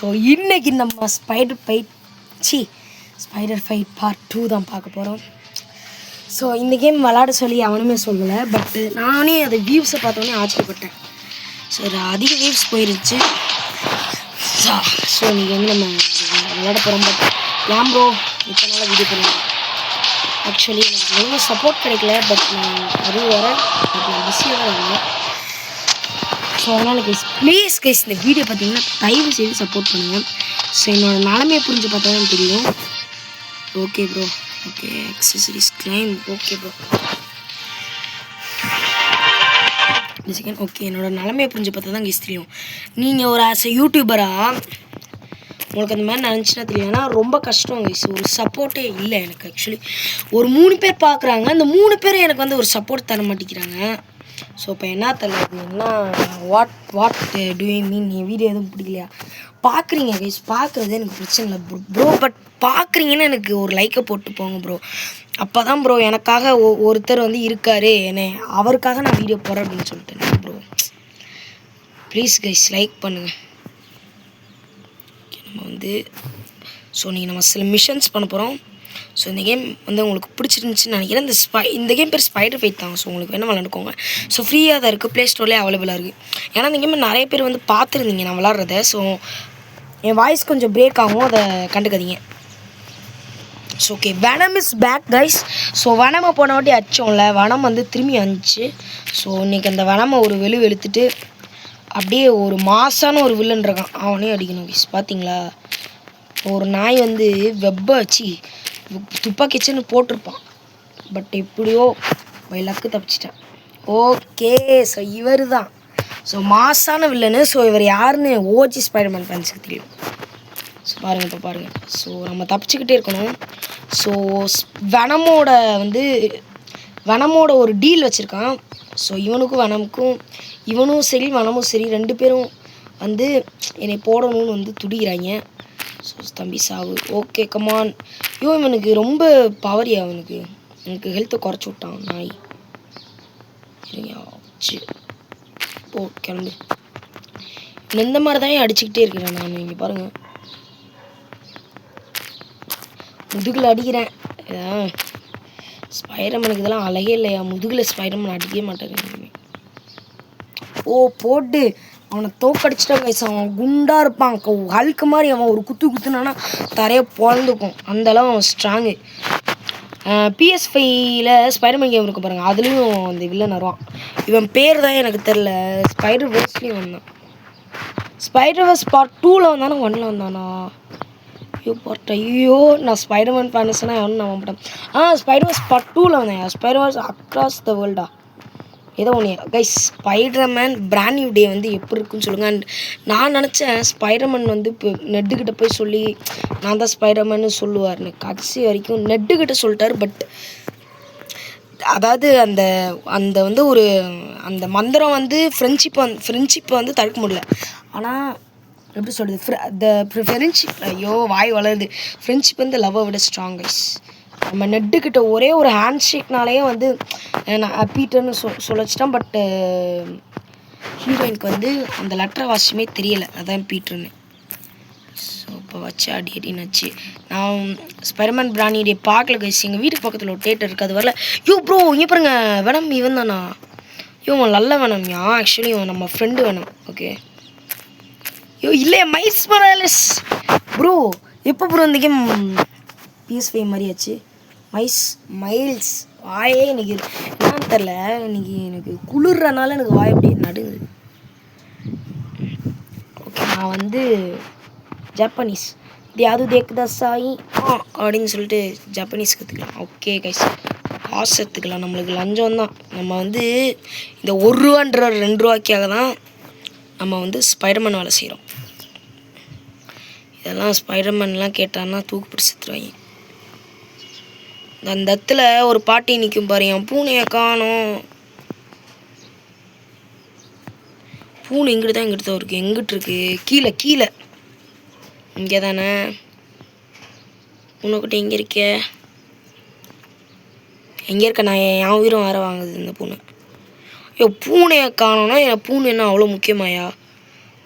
So இன்றைக்கி நம்ம spider fight part 2 தான் பார்க்க போகிறோம். ஸோ இந்த கேம் விளாட சொல்லி அவனுமே சொல்லலை, பட்டு நானே அதை வியூஸை பார்த்தோன்னே ஆச்சரியப்பட்டேன். ஸோ அது அதிக வியூஸ் போயிருச்சு. ஸோ இன்றைக்கி வந்து நம்ம விளாட போகிறோம். பட் ஏன் ப்ரோ இத்தனை நாள் வீடியோ பண்ணுவேன். ஆக்சுவலி எனக்கு ஒன்றும் சப்போர்ட் கிடைக்கல, பட் நான் அது வரேன், பட் நான் பிஸியாக தான் இருந்தேன். ஸோ அதனால் ப்ளீஸ் கைஸ் இந்த வீடியோ பார்த்தீங்கன்னா தயவு செய்து சப்போர்ட் பண்ணுங்கள். ஸோ என்னோடய நிலமையை புரிஞ்சு பார்த்தா தான் தெரியும். Okay bro, okay accessories claim, okay bro இந்த செகண்ட். ஓகே என்னோடய நிலமையை புரிஞ்சு பார்த்தா தான் கைஸ் தெரியும். நீங்கள் ஒரு ஆஸ் எ யூடியூபராக உங்களுக்கு அந்த மாதிரி நினச்சினா தெரியும். ஏன்னா ரொம்ப கஷ்டம் கைஸ், ஒரு சப்போர்ட்டே இல்லை எனக்கு. ஆக்சுவலி ஒரு 3 பேர் பார்க்குறாங்க, அந்த 3 பேர் எனக்கு வந்து ஒரு சப்போர்ட் தர மாட்டேங்கிறாங்க. ஸோ இப்போ என்ன தெரியல, என்ன what doing mean, N video எதுவும் பிடிக்கலையா? பார்க்குறீங்க கைஸ், பார்க்குறது எனக்கு பிரச்சனை இல்லை ப்ரோ, பட் பார்க்குறீங்கன்னா எனக்கு ஒரு லைக்கை போட்டு போங்க ப்ரோ. அப்போ தான் ப்ரோ எனக்காக ஒருத்தர் வந்து இருக்கார், என்ன அவருக்காக நான் வீடியோ போடுறேன் அப்படின்னு சொல்லிட்டு ப்ரோ. ப்ளீஸ் கைஸ் லைக் பண்ணுங்கள். ஓகே நம்ம வந்து நம்ம சில மிஷன்ஸ் பண்ண போகிறோம். ஸோ இந்த கேம் வந்து உங்களுக்கு பிடிச்சிருந்துச்சின்னு நினைக்கிறேன். இந்த கேம் பேர் ஸ்பைடர் ஃபைட் தான். ஸோ உங்களுக்கு வேணால் விளாண்டுக்கோங்க. ஸோ ஃப்ரீயாக தான் இருக்குது, ப்ளே ஸ்டோர்லேயே அவைலபிளாக இருக்குது. ஏன்னா இந்த கேம் நிறைய பேர் வந்து பார்த்துருந்தீங்க நான் விளாட்றத. ஸோ என் வாய்ஸ் கொஞ்சம் பிரேக் ஆகும், அதை கண்டுக்காதீங்க. So okay Venom is back guys. So வெனமை போன வாட்டி அடித்தோம்ல, வெனம் வந்து திரும்பி வந்துச்சு. ஸோ இன்றைக்கி அந்த வெனமை ஒரு வெளுத்துட்டு அப்படியே ஒரு மாசான ஒரு வில்லன் இருக்கான், அவனே அடிக்கணும் கைஸ். பார்த்தீங்களா, ஒரு நாய் வந்து வெப்பை வச்சு துப்பாக்கிச்சுன்னு போட்டிருப்பான், பட் எப்படியோ லக்கு தப்பிச்சிட்டேன். ஓகே ஸோ இவர் தான் ஸோ மாசான வில்லனு. ஸோ இவர் யாருன்னு ஓஜி ஸ்பைடர்மேன் ஃபேன்ஸுக்கு தெரியும். ஸோ பாருங்கள், இப்போ பாருங்கள். ஸோ நம்ம தப்பிச்சுக்கிட்டே இருக்கணும். ஸோ வெனமோட ஒரு டீல் வச்சுருக்கான். ஸோ இவனுக்கும் வெனமுக்கும், இவனும் சரி வெனமும் சரி, 2 பேரும் வந்து என்னை போடணும்னு வந்து துடிக்கிறாங்க. ஸோ தம்பி சாவு. Okay come on. இவனுக்கு ரொம்ப பவரியா, எனக்கு ஹெல்த்தை குறைச்சி விட்டான் நாய். ச்சு ஓ கிளம்பு. இந்த மாதிரி தான் அடிச்சுக்கிட்டே இருக்கிறேன் நான். இங்கே பாருங்கள், முதுகில் அடிக்கிறேன். ஸ்பைடர்மேனுக்கு இதெல்லாம் அழகே இல்லையா, முதுகில் ஸ்பைடர்மேன் அடிக்கவே மாட்டேங்க. ஓ போட்டு அவனை தோக்கடிச்சிட்டான் கைஸ். அவன் குண்டாக இருப்பான், ஹல்க்கு மாதிரி. அவன் ஒரு குத்துனானா தரையை பொழந்துக்கும், அந்தளவு அவன் ஸ்ட்ராங்கு. PS5ல் ஸ்பைடர்மேன் கேம் இருக்கு பாருங்கள், அதுலேயும் அந்த வில்லன் வருவான். இவன் பேர் தான் எனக்கு தெரில. ஸ்பைடர் வேர்ஸ்லேயும் வந்தான். ஸ்பைடர் வேர்ஸ் பார்ட் 2ல் வந்தானா 1ல் வந்தானா? ஐயோ நான் ஸ்பைடர்மேன் ஃபேன்ஸ்னா எவனும் நம்ப மாட்டேன். ஸ்பைடர் வேர்ஸ் பார்ட் 2ல் வந்தேன். ஸ்பைடர் வேர்ஸ் அக்ராஸ் த வேர்ல்டா ஏதோ ஒன்று guys. Spiderman brand new day வந்து எப்படி இருக்குன்னு சொல்லுங்கள். அண்ட் நான் நினச்சேன் ஸ்பைடர்மேன் வந்து இப்போ நெட்டுக்கிட்ட போய் சொல்லி நான் தான் ஸ்பைடர்மேன்னு சொல்லுவார். கடைசி வரைக்கும் நெட்டுக்கிட்ட சொல்லிட்டார். பட் அதாவது அந்த வந்து ஒரு அந்த மந்திரம் வந்து ஃப்ரெண்ட்ஷிப்பை வந்து தடுக்க முடியல. ஆனால் எப்படி சொல்கிறது, ஃப்ரெண்ட்ஷிப், ஐயோ வாய் வளருது. ஃப்ரெண்ட்ஷிப் வந்து லவ்வை விட ஸ்ட்ராங் கைஸ். நம்ம நெட்டுக்கிட்ட ஒரே ஒரு ஹேண்ட் ஷேக்னாலேயே வந்து நான் பீட்டர்னு சொல்ல வச்சிட்டேன். பட்டு ஹீரோயினுக்கு வந்து அந்த லெட்டரை வாசியுமே தெரியலை, அதான் பீட்டர்னு. ஸோ இப்போ வச்சு அடின்னு வச்சு நான் ஸ்பைடர்மேன் பிராண்ட் டே பார்க்கல கைஸ். எங்கள் வீட்டுக்கு பக்கத்தில் ஒரு தேட்டர் இருக்குது, அது வரல. ப்ரோ இங்கே பாருங்க, வேணம் இவன் தானா? இவன் நல்ல வேணாம்யா. ஆக்சுவலி இவன் நம்ம ஃப்ரெண்டு வேணும். ஓகே இல்லையா மைல்ஸ் மொராலஸ் ப்ரோ. எப்போ ப்ரோ இந்த கேம் PS5 மாதிரியாச்சு? மைல்ஸ் வாயே எனக்கு என்னன்னு தெரில, இன்னைக்கு எனக்கு குளிர்றனால எனக்கு வாய் அப்படி நடுங்குது. ஓகே நான் வந்து ஜப்பனீஸ் அது தேக்குதா சாயி அப்படின்னு சொல்லிட்டு ஜப்பனீஸ் கற்றுக்கலாம். ஓகே கைஸ் காசு எடுத்துக்கலாம், நம்மளுக்கு லஞ்சம் தான். நம்ம வந்து இந்த 1 ரூபான்ற 2 ரூபாய்க்காக தான் நம்ம வந்து ஸ்பைடர்மேன் வேலை செய்கிறோம். இதெல்லாம் ஸ்பைடர்மேன்லாம் கேட்டான்னா தூக்கு பிடிச்சி செத்துருவாங்க. அந்த இடத்துல ஒரு பாட்டி நிற்கும் பாரு, என் பூனையை காணோம். பூனை இங்கிட்டு தான் இருக்குது. எங்கிட்டு இருக்கு? கீழே இங்கே தானே. பூனைக்கிட்ட எங்கே இருக்க? நான் என் உயிரும் வேற வாங்குது இந்த பூனை. பூனையை காணோன்னா என் பூனை என்ன அவ்வளோ முக்கியமாயா?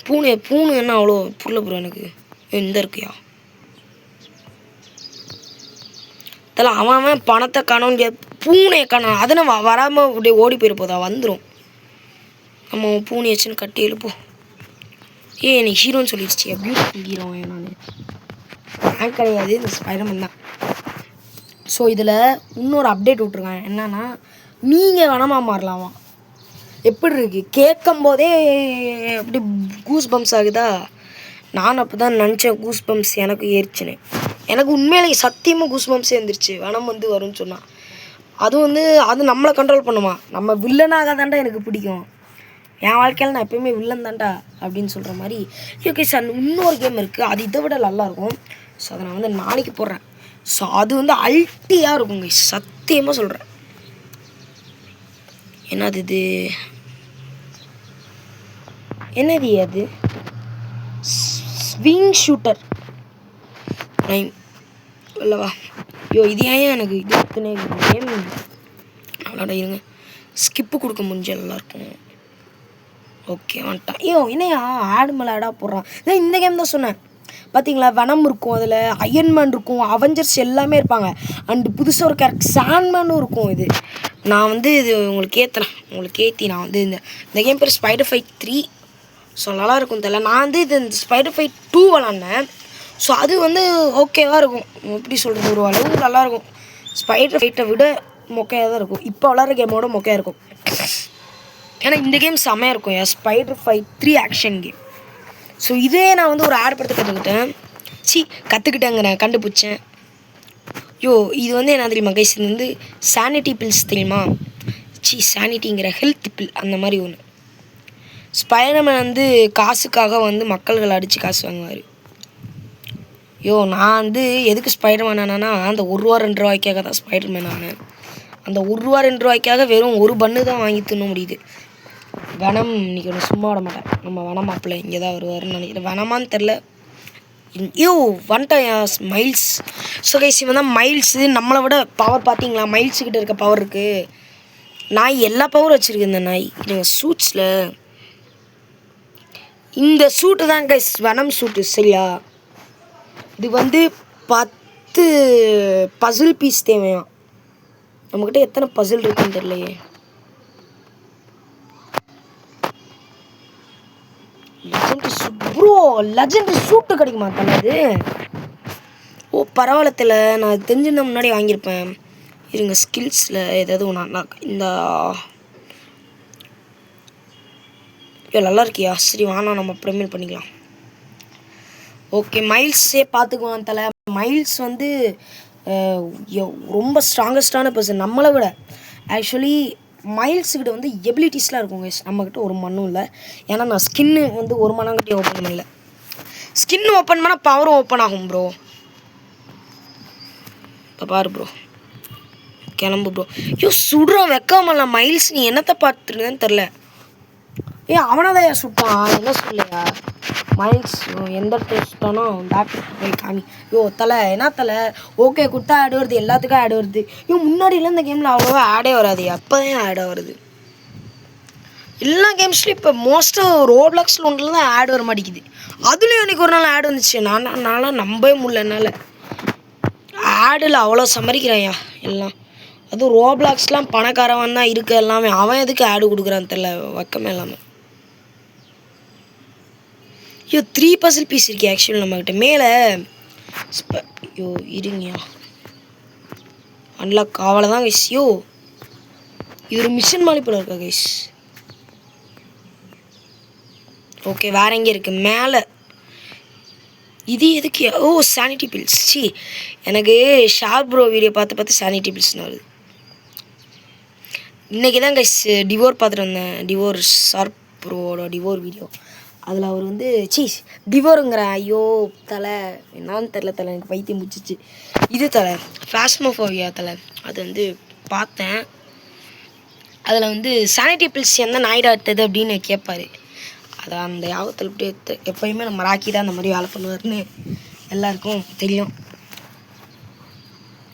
பூனை என்ன அவ்வளோ புரியல ப்ரோ எனக்கு. இந்த இருக்கியா அதெல்லாம் அவன் பணத்தை காணும் பூனையை காணும் அதனை வராமல் அப்படியே ஓடி போயிட போதா வந்துடும். நம்ம பூனை வச்சுன்னு கட்டி எழுப்போம். எனக்கு ஹீரோன்னு சொல்லிடுச்சு பியூட்டிஃபுல் ஹீரோ நான் கிடையாது இந்த ஸ்பைடர்மேன் தான். ஸோ இதில் இன்னொரு அப்டேட் விட்ருக்காங்க என்னன்னா நீங்கள் வனமாக மாறலாமா. எப்படி இருக்குது கேட்கும் போதே அப்படி கூஸ் பம்ப்ஸ் ஆகுதா. நான் அப்போ தான் நினச்சேன் கூஸ் பம்ப்ஸ் எனக்கு ஏறிச்சுன்னு. எனக்கு உண்மையிலே சத்தியமாக கூஸ் பம்ப்ஸே இருந்துருச்சு வனம் வரும்னு சொன்னால். அதுவும் அது நம்மளை கண்ட்ரோல் பண்ணுமா. நம்ம வில்லனாக தாண்டா எனக்கு பிடிக்கும். என் வாழ்க்கையில் நான் எப்போயுமே வில்லன் தாண்டா அப்படின்னு சொல்கிற மாதிரி. ஓகே சார் இன்னொரு கேம் இருக்குது அது இதை விட நல்லாயிருக்கும். ஸோ அதை நான் நாளைக்கு போடுறேன். ஸோ அது அல்ட்டியாக இருக்குங்க சத்தியமாக சொல்கிறேன். என்னது இது என்னது அது ஸ்விங் ஷூட்டர் டைம் இல்லவா. இது ஏன் எனக்கு இது கேம் விளாட இருங்க ஸ்கிப்பு கொடுக்க முடிஞ்ச நல்லாயிருக்கும். ஓகே வந்துட்டான். என்னையா ஆடு மேலே ஆடாக போடுறான். இந்த கேம் தான் சொன்னேன் பார்த்தீங்களா. வனம் இருக்கும் அதில் அயன்மேன் இருக்கும் அவெஞ்சர்ஸ் எல்லாமே இருப்பாங்க. அண்டு புதுசாக ஒரு கேரக்டர் சாண்ட்மேனும் இருக்கும். இது நான் இது உங்களுக்கு ஏற்றி நான் இந்த கேம் பேர் ஸ்பைடர் ஃபைட் 3. ஸோ நல்லாயிருக்கும் தெரியல. நான் இது இந்த ஸ்பைடர் ஃபைட் 2 விளாட்னேன். ஸோ அது ஓகேவாக இருக்கும். எப்படி சொல்கிறது ஒரு அளவு நல்லாயிருக்கும். ஸ்பைடர் ஃபைட்டை விட மொக்கையாக தான் இருக்கும். இப்போ விளாட்ற கேமோட மொக்கையாக இருக்கும். ஏன்னா இந்த கேம் செம்மையாக இருக்கும் spider fight 3 action game. So இதே நான் ஒரு ஆட் படத்தை கற்றுக்கிட்டேங்கிறேன் கண்டுபிடிச்சேன். இது என்ன தெரியுமா கைஸ் இது சானிட்டி பில்ஸ் தெரியுமா. சானிட்டிங்கிற ஹெல்த் பில் அந்த மாதிரி ஒன்று. ஸ்பைடர்மேன் காசுக்காக மக்கள்களை அடித்து காசு வாங்குவார். நான் எதுக்கு ஸ்பைடர்மேன் ஆனானா அந்த ₹1-2 தான் ஸ்பைடர்மேன் ஆனேன். அந்த ₹1-2 வெறும் ஒரு பன்னு தான் வாங்கி தின்ன முடியுது. வனம் இன்றைக்கி ஒன்று சும்மா விட மாட்டேன். நம்ம வனம் மாப்பிள்ளை இங்கே தான் வருவாருன்னு நினைக்கிறேன். வனமான்னு தெரில. வந்துட்டேன் மைல்ஸ். ஸோ கைஸ் இவன் தான் மைல்ஸு. நம்மளை விட பவர் பார்த்தீங்களா மைல்ஸுக்கிட்ட இருக்க பவர் இருக்குது. நாய் எல்லா பவரும் வச்சுருக்கு இந்த நாய். இதுங்க சூட்ஸில் இந்த சூட்டு தான் கைஸ் வனம் சூட்டு சரியா. இது 10 பசில் பீஸ் தேவையாம். நம்மக்கிட்ட எத்தனை பசில் இருக்குன்னு தெரியலையே. ப்ரோ லெஜெண்டரி சூட்டு கிடைக்குமா தலை அது. பரவாயில்ல நான் தெரிஞ்சிருந்தா முன்னாடி வாங்கியிருப்பேன். இருங்க ஸ்கில்ஸில் ஏதாவது ஒன்று இந்த நல்லா இருக்கியா. சரி வானா நம்ம ப்ரீமியர் பண்ணிக்கலாம். ஓகே மைல்ஸே பார்த்துக்குவான் தலை. மைல்ஸ் ரொம்ப ஸ்ட்ராங்கஸ்டான பர்சன் நம்மளை விட. ஆக்சுவலி மைல்ஸுக்கிட்ட எபிலிட்டிஸ்லாம் இருக்கும் கைஸ். நம்மக்கிட்ட ஒரு மண்ணும் இல்லை. ஏன்னா நான் ஸ்கின்னு ஒரு மண்ணாங்கிட்டே ஓப்பன் பண்ணல. ஸ்கின் ஓப்பன் பண்ணால் பவரும் ஓப்பன் ஆகும் ப்ரோ. இப்போ பாரு ப்ரோ கிளம்பு ப்ரோ. சுடுறோம் வைக்காமல மைல்ஸ். நீ என்னத்தை பார்த்துருந்தேன்னு தெரில. அவனாதான் சுட்டான் என்ன சொல்லையா மைல்ஸ். எந்த இடத்துல சுட்டானோ பேக் போய் காமி. தலை என்ன தலை. ஓகே கொடுத்தா ஆடு வருது எல்லாத்துக்கும் ஆடு வருது. முன்னாடிலாம் இந்த கேமில் அவ்வளோவா ஆடே வராது. அப்போ தான் ஆடாக வருது. எல்லா கேம்ஸ்லையும் இப்போ மோஸ்ட்டாக ரோப்ளாக்ஸில் ஒன்றில் தான் ஆடு வர மாட்டேங்குது. அதுலேயும் எனக்கு ஒரு நாள் ஆடு வந்துச்சு. நான்லாம் நம்பவே முடியல என்னால். ஆடில் அவ்வளோ சமரிக்கிறாயா எல்லாம். அதுவும் ரோப்ளாக்ஸ்லாம் பணக்காரவன் தான் இருக்க எல்லாமே. அவன் எதுக்கு ஆடு கொடுக்குறான்னு தெரில வக்கமே இல்லாமல். 3 பசில் பீஸ் இருக்கு ஆக்சுவலி நம்மக்கிட்ட மேலே. இருங்கயா அன்லாக் அவ்வளோ தான் கைஸ். இது ஒரு மிஷன் மாதிரி போல இருக்கா கைஸ். ஓகே வேற எங்கே இருக்குது மேலே. இது எதுக்கு சானிட்டி பில்ஸ். எனக்கு ஷார்ப் ப்ரோ வீடியோ பார்த்து சானிட்டி பில்ஸ்னு வருது. இன்றைக்கி தான் கைஸ் டிவோர் பார்த்துட்டு வந்தேன். டிவோர் ஷார்ப் ப்ரோவோட டிவோர் வீடியோ. அதில் அவர் டிவோருங்கிறேன். ஐயோ தலை என்னான்னு தெரில தலை எனக்கு பைத்தியம் முடிச்சிச்சு. இது தலை ஃபாஸ்மோஃபோபியா தலை. அது பார்த்தேன். அதில் சானிட்டி பில்ஸ் எந்த நாய்டாட்டது அப்படின்னு கேட்பார். அதை அந்த யாகத்தில் இப்படி எப்போயுமே நம்ம ராக்கி தான் அந்த மாதிரி வேலை பண்ணுவார்னு எல்லாருக்கும் தெரியும்.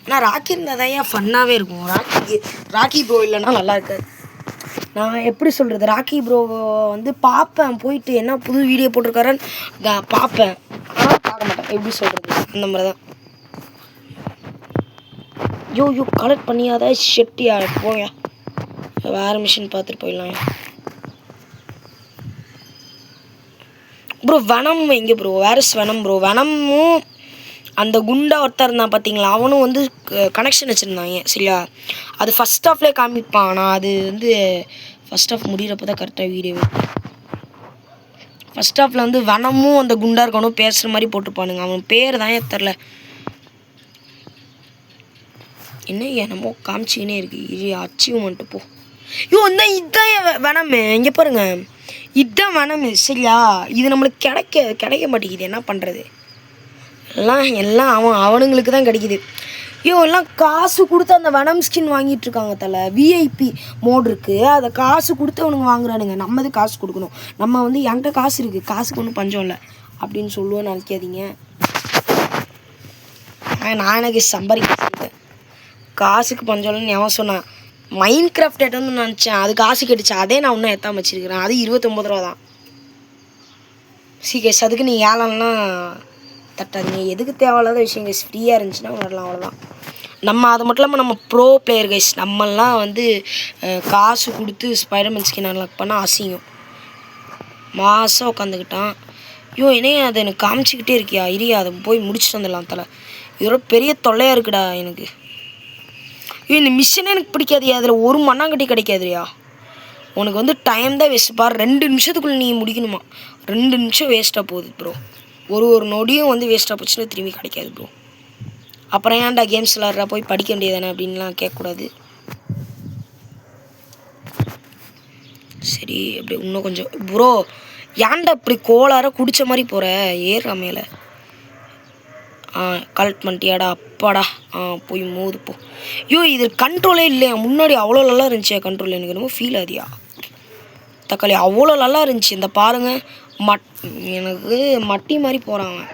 ஆனால் ராக்கி இருந்தால் தான் ஏன் ஃபன்னாகவே இருக்கும். ராக்கி ப்ரோ இல்லைன்னா நல்லா இருக்காது. நான் எப்படி சொல்கிறது ராக்கி ப்ரோ பார்ப்பேன் போயிட்டு என்ன புது வீடியோ போட்டிருக்காருன்னு பார்ப்பேன். ஆனால் பார்க்க மாட்டேன், எப்படி சொல்கிறது, அந்த மாதிரி தான். யோ கலெக்ட் பண்ணியாத ஷெட்டியா போங்க, வேறு மிஷின் பார்த்துட்டு போயிடலாம். ப்ரோ வெனம் எங்கே bro, where is Venom bro? வெனமும் அந்த குண்டா ஒருத்தர் இருந்தான் பார்த்தீங்களா, அவனும் வந்து கனெக்ஷன் வச்சுருந்தாங்க சரியா. அது ஃபஸ்ட் ஹாஃப்லேயே காமிப்பான், ஆனால் அது வந்து ஃபஸ்ட் ஹாஃப் முடிகிறப்ப தான் கரெக்டாக வீடியோவே. ஃபஸ்ட் ஹாஃபில் வந்து வெனமும் அந்த குண்டா இருக்கணும் பேசுகிற மாதிரி போட்டுப்பானுங்க. அவன் பேர் தான் தெரில, என்ன என்னமோ காமிச்சிக்கினே இருக்குது. இது அச்சீவ்மெண்ட்டு போ. இந்த இதுதான் வெனமு, இங்கே பாருங்க, இதுதான் வெனமு சரியா. இது நம்மளுக்கு கிடைக்க மாட்டேங்குது, என்ன பண்ணுறது. எல்லாம் அவனுங்களுக்கு தான் கிடைக்கிது. எல்லாம் காசு கொடுத்து அந்த வெனம் ஸ்கின் வாங்கிட்டுருக்காங்க தலை. விஐபி மோட் இருக்குது, அதை காசு கொடுத்து அவனுங்க வாங்குறானுங்க. நம்ம இது காசு கொடுக்கணும். நம்ம வந்து என்கிட்ட காசு இருக்குது, காசுக்கு ஒன்றும் பஞ்சம் இல்லை அப்படின்னு சொல்லுவேன்னு நினைக்காதீங்க. நான் எனக்கு சம்பாதிக்க காசுக்கு பஞ்சம் இல்லைன்னு எவன் சொன்னான்? மைண்ட் கிராஃப்ட் ஏட்டோன்னு நினச்சேன், அது காசு கெட்டுச்சு. அதே நான் இன்னும் எத்தாம வச்சுருக்கிறேன். அது 29 ரூபா தான். கேஸ் அதுக்கு நீ ஏழம்லாம் தட்டாதீங்க, எதுக்கு தேவையில்லாத விஷயம் கைஸ். ஃப்ரீயாக இருந்துச்சுன்னா வரலாம், அவ்வளோதான். நம்ம அது மட்டும் இல்லாமல் நம்ம ப்ரோ பிளேயர் கைஸ். நம்மெல்லாம் வந்து காசு கொடுத்து ஸ்பைடர்மேன் ஸ்கின் அன்லாக் பண்ணால் அசிங்கம். மாதம் உட்காந்துக்கிட்டான். என்னையே அதை எனக்கு காமிச்சிக்கிட்டே இருக்கியா, இரியா அதை போய் முடிச்சுட்டு வந்துடலாம் தலை. இதோட பெரிய தொல்லையாக இருக்குடா எனக்கு. இந்த மிஷினே எனக்கு பிடிக்காதியா, அதில் ஒரு மண்ணாங்கட்டி கிடைக்காதுயா. உனக்கு வந்து டைம் தான் வேஸ்ட்டு பாரு, 2 நிமிஷத்துக்குள்ளே நீ முடிக்கணுமா. 2 நிமிஷம் வேஸ்ட்டாக போகுது ப்ரோ. ஒரு நொடியும் வந்து வேஸ்ட்டாக போச்சுன்னா திரும்பி கிடைக்காது ப்ரோ. அப்புறம் ஏன்டா கேம்ஸ் விளாட்றா, போய் படிக்க வேண்டியதானே அப்படின்லாம் கேட்கக்கூடாது. சரி அப்படி இன்னும் கொஞ்சம் ப்ரோ. ஏன்டா இப்படி கோளார குடித்த மாதிரி போகிற, ஏறுறா மேலே. கலெக்ட் பண்ணிட்டியாடா, அப்பாடா. போய் மோது போ. இது கண்ட்ரோலே இல்லையா, முன்னாடி அவ்வளோ நல்லா இருந்துச்சு கண்ட்ரோல். எனக்கு என்னமோ ஃபீல் ஆகுதியா தக்காளி, அவ்வளோ நல்லா இருந்துச்சு. இந்த பாருங்கள், எனக்கு மட்டி மாதிரி போகிறான் அவன்.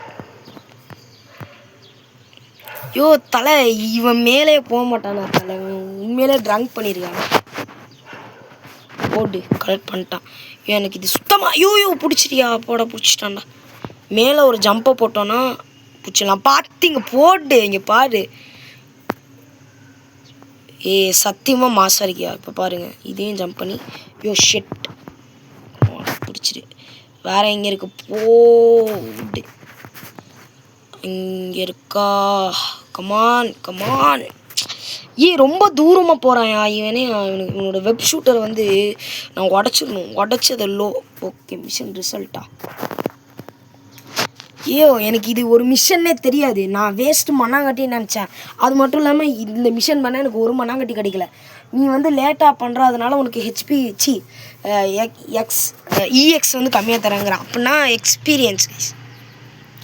தலை, இவன் மேலே போக மாட்டானா தலை, உண்மையிலே ட்ரங்க் பண்ணியிருக்காங்க. போட்டு கலெக்ட் பண்ணிட்டான். எனக்கு இது சுத்தமாக பிடிச்சிட்டியா, பிடிச்சிட்டான்டா. மேலே ஒரு ஜம்பை போட்டோன்னா பிடிச்சிடலாம். பார்த்திங்க போட்டு இங்கே பாரு. சத்தியமாக மாசாக இருக்கியா. இப்போ பாருங்கள், இதையும் ஜம்ப் பண்ணி ஷெட் பிடிச்சிரு. வேறு எங்கே இருக்கு, போடு இங்கே இருக்கா. கமான் ரொம்ப தூரமாக போகிறான் இவனோட வெப் ஷூட்டர் வந்து நான் உடச்சிடணும். உடச்சதை லோ. ஓகே, மிஷன் ரிசல்ட்டா. எனக்கு இது ஒரு மிஷன்னே தெரியாது. நான் வேஸ்ட்டு மண்ணாங்கட்டின்னு நினச்சேன். அது மட்டும் இல்லாமல் இந்த மிஷன் பண்ண எனக்கு ஒரு மண்ணாங்கட்டி கிடைக்கல. நீ வந்து லேட்டாக பண்ணுறதுனால உனக்கு ஹெச்பி இஎக்ஸ் வந்து கம்மியாக தராங்கிறான். அப்படின்னா எக்ஸ்பீரியன்ஸ் கைஸ்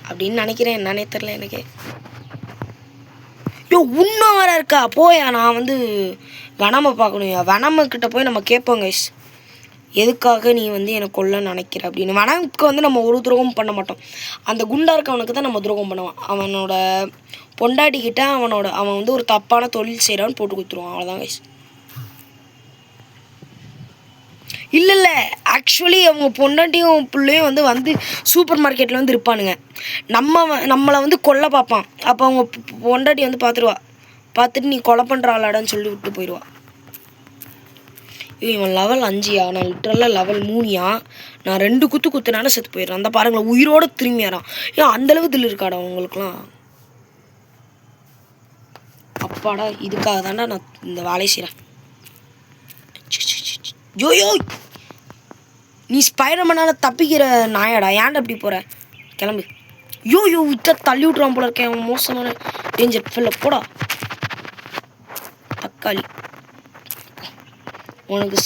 அப்படின்னு நினைக்கிறேன். என்னன்னே தெரில எனக்கு. இன்னும் வர இருக்கா போயா. நான் வந்து வெனமை பார்க்கணும். வெனமக்கிட்ட போய் நம்ம கேட்போம் கைஸ், எதுக்காக நீ வந்து எனக்கு கொல்ல நினைக்கிற அப்படின்னு. வெனமுக்கு வந்து நம்ம ஒரு துரோகம் பண்ண மாட்டோம். அந்த குண்டா இருக்கவனுக்கு தான் நம்ம துரோகம் பண்ணுவான். அவனோட பொண்டாட்டிக்கிட்ட அவன் வந்து ஒரு தப்பான தொழில் செய்கிறான்னு போட்டு கொடுத்துருவான், அவ்வளோதான் கைஸ். இல்லை ஆக்சுவலி அவங்க பொண்டாட்டியும் பிள்ளையும் வந்து சூப்பர் மார்க்கெட்டில் வந்து இருப்பானுங்க. நம்மளை வந்து கொல்ல பார்ப்பான். அப்போ அவங்க பொண்டாட்டி வந்து பார்த்துட்டு நீ கொலை பண்ணுற ஆளாடான்னு சொல்லி விட்டு போயிடுவா. இவன் லெவல் 5யா, நான் லிட்டரலாக லெவல் 3யா. நான் 2 குத்துனால செத்து போயிடுறேன். அந்த பாருங்களேன், உயிரோடு திரும்பியாரான். அந்தளவு தில் இருக்காடா உங்களுக்குலாம். அப்பாடா, இதுக்காக தாண்டா நான் இந்த வேலையை செய்கிறேன். நீ ஸ்பைடர்மேனால தப்பிக்கிற நாயாடா, ஏன்டா அப்படி போகிற, கிளம்பு. வித்த தள்ளி விட்றான் போல இருக்கேன். அவன் மோசமான டேஞ்சர் ஃபுல்ல போடா தக்காளி. உனக்கு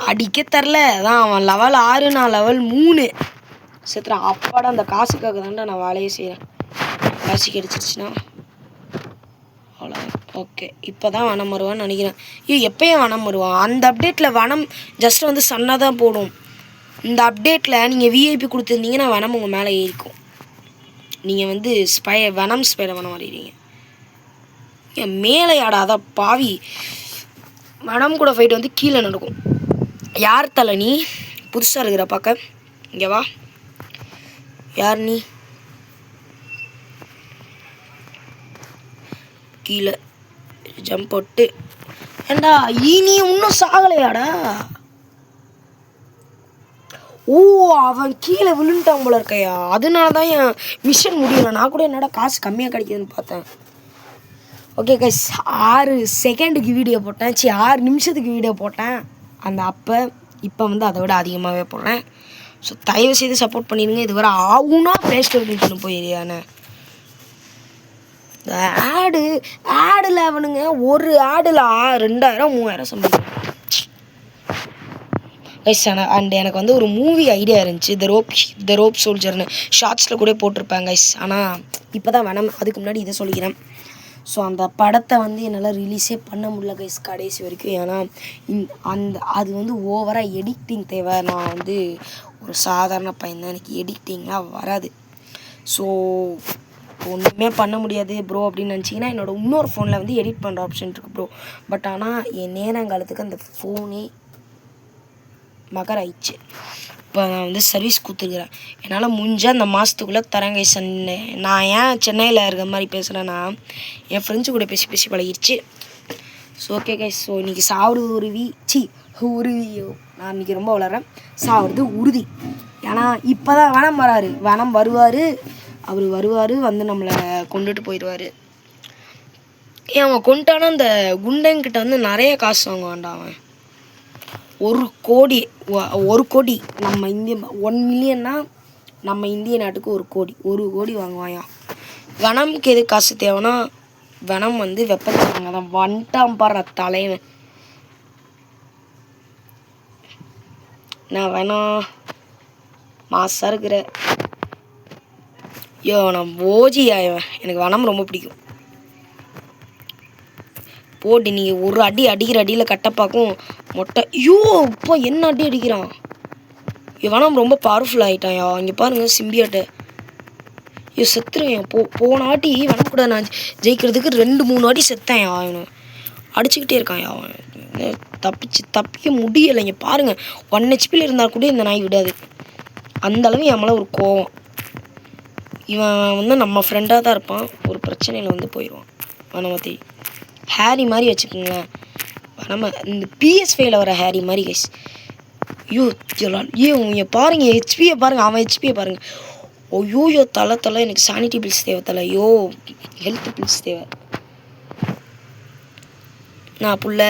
அடிக்க தரல, அதான் அவன் லெவல் 6, நான் லெவல் 3 செத்துறான். அப்பாடா, அந்த காசுக்காக தான்டா நான் வேலையே செய்கிறேன். காசு கிடச்சிருச்சுன்னா அவ்வளோதான். ஓகே, இப்போ தான் வனம் வருவான்னு நினைக்கிறேன். எப்போயும் வனம் வருவான். அந்த அப்டேட்டில் வனம் ஜஸ்ட் வந்து சன்னாக தான் போடும். இந்த அப்டேட்டில் நீங்கள் விஐபி கொடுத்துருந்தீங்கன்னா வனம் உங்கள் மேலே ஏறிக்கும். நீங்கள் வந்து வனம் ஸ்பைடர்மேன் மாறிடுறீங்க. மேலே ஆடாத பாவி. வனம் கூட ஃபைட் வந்து கீழே நடக்கும். யார் தலை நீ? புதுசாக இருக்கிற பார்க்க. இங்கே வா. யார் நீ? கீழே ஜம்ப் போட்டு ஏண்டா நீ இன்னும் சாகலையாடா? ஓ அவன் கீழே விழுந்துட்டான் போல இருக்கையா, அதனால தான் என் மிஷன் முடியல. நான் கூட என்னடா காசு கம்மியாக கிடைக்குதுன்னு பார்த்தேன். ஓகே கைஸ், 6 செகண்டுக்கு வீடியோ போட்டேன், 6 நிமிஷத்துக்கு வீடியோ போட்டேன் அந்த அப்போ. இப்போ வந்து அதை விட அதிகமாகவே போடுறேன். ஸோ தயவு செய்து சப்போர்ட் பண்ணிடுங்க. இது வரை ஆகுனா ப்ளே ஸ்டோர் லிங்க் போயிருயானே. இந்த ஆடில் அவனுங்க ஒரு ஆடில் 2000 3000 சம்பளம் கைஸ். அண்ட் எனக்கு வந்து ஒரு மூவி ஐடியா இருந்துச்சு, த ரோப் சோல்ஜர்னு. ஷார்ட்ஸில் கூட போட்டிருப்பேன் கைஸ். ஆனால் இப்போ தான் வேணாம், அதுக்கு முன்னாடி இதை சொல்லிக்கிறேன். ஸோ அந்த படத்தை வந்து என்னால் ரிலீஸே பண்ண முடியல கைஸ் கடைசி வரைக்கும். ஏன்னா அது வந்து ஓவராக எடிட்டிங் தேவை. நான் வந்து ஒரு சாதாரண பையன் தான், எனக்கு எடிட்டிங்லாம் வராது. ஸோ ஒன்றுமே பண்ண முடியாது ப்ரோ அப்படின்னு நினச்சிங்கன்னா என்னோடய இன்னொரு ஃபோனில் வந்து எடிட் பண்ணுற ஆப்ஷன் இருக்குது ப்ரோ. பட் ஆனால் என் நேரங்காலத்துக்கு அந்த ஃபோனே மகர் ஆயிடுச்சு. இப்போ நான் வந்து சர்வீஸ் கொடுத்துருக்குறேன். என்னால் முடிஞ்சால் அந்த மாதத்துக்குள்ளே தரேன் கைஸ். நான் ஏன் சென்னையில் இருக்கிற மாதிரி பேசுகிறேன்னா என் ஃப்ரெண்ட்ஸு கூட பேசி பேசி பழகிடுச்சு. ஸோ ஓகே கைஸ், ஸோ இன்றைக்கி சாப்பிடுவது உறுதியோ நான் இன்றைக்கி ரொம்ப வளர்கிறேன். சாப்பிடுறது உறுதி. ஏன்னா இப்போ தான் வனம் வராரு, வனம் வருவார், அவர் வருவார், வந்து நம்மளை கொண்டுட்டு போயிடுவார். ஏன் அவன் கொண்டுட்டானா அந்த குண்டங்கிட்ட வந்து நிறைய காசு வாங்குவான்டா அவன். 1 கோடி நம்ம இந்திய 1 மில்லியன்னா நம்ம இந்திய நாட்டுக்கு 1 கோடி வாங்குவாயா. வனம்க்கு எது காசு தேவைன்னா வனம் வந்து வெப்பத்தாங்க தான் வந்துட்டான் பாரு தலைவன். நான் வேணாம் மாசாக இருக்கிற நான் ஓஜி ஆயவன். எனக்கு வனம் ரொம்ப பிடிக்கும். போட்டு நீங்கள் ஒரு அடி அடிக்கிற அடியில் கட்டப்பாக்கும் மொட்டை. இப்போ என்ன அடி அடிக்கிறான் இவனம், ரொம்ப பவர்ஃபுல் ஆகிட்டான்யா. இங்கே பாருங்கள் சிம்பியாட்ட. செத்துறேன். போன வாட்டி வனம் கூட நான் ஜெயிக்கிறதுக்கு 2-3 வாட்டி செத்தேன். அவனை அடிச்சுக்கிட்டே இருக்கான். அவன் தப்பிக்க முடியலை. இங்கே பாருங்கள் 1 ஹெச்பியில் இருந்தால் கூட இந்த நாய் விடாது. அந்தளவு என் மேலே ஒரு கோவம். இவன் வந்து நம்ம ஃப்ரெண்டாக தான் இருப்பான், ஒரு பிரச்சனையில் வந்து போயிடுவான். வனமத்தி ஹேரி மாதிரி வச்சுக்கோங்களேன். நம்ம இந்த PS5ல் வர ஹேரி மாதிரி கைஸ். இங்கே பாருங்க ஹெச்பியை பாருங்கள், அவன் ஹெச்பியை பாருங்கள். தலை எனக்கு சானிட்டி பில்ஸ் தேவை தலை. ஹெல்த் பில்ஸ் தேவை. நான் புள்ள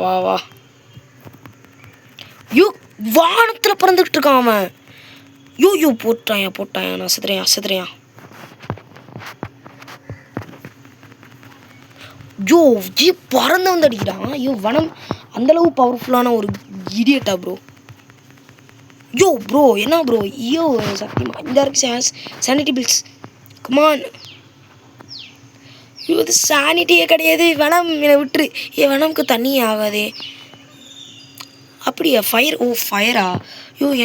வா வானத்தில் பறந்துக்கிட்டு இருக்கான் அவன். போட்டான் நான் செத்துறேன். பறந்து வந்து அடிக்கிறான். வனம் அந்தளவு பவர்ஃபுல்லான ஒரு இடியட்டா ப்ரோ. ப்ரோ என்ன ப்ரோ? சத்தியமா இந்த இருக்கு சானிட்டி பில்ஸ். கமான். இது சானிட்டியே கிடையாது. வனம் என்னை விட்டுரு. வனம்க்கு தண்ணி ஆகாதே. அப்படியா? ஃபயரா?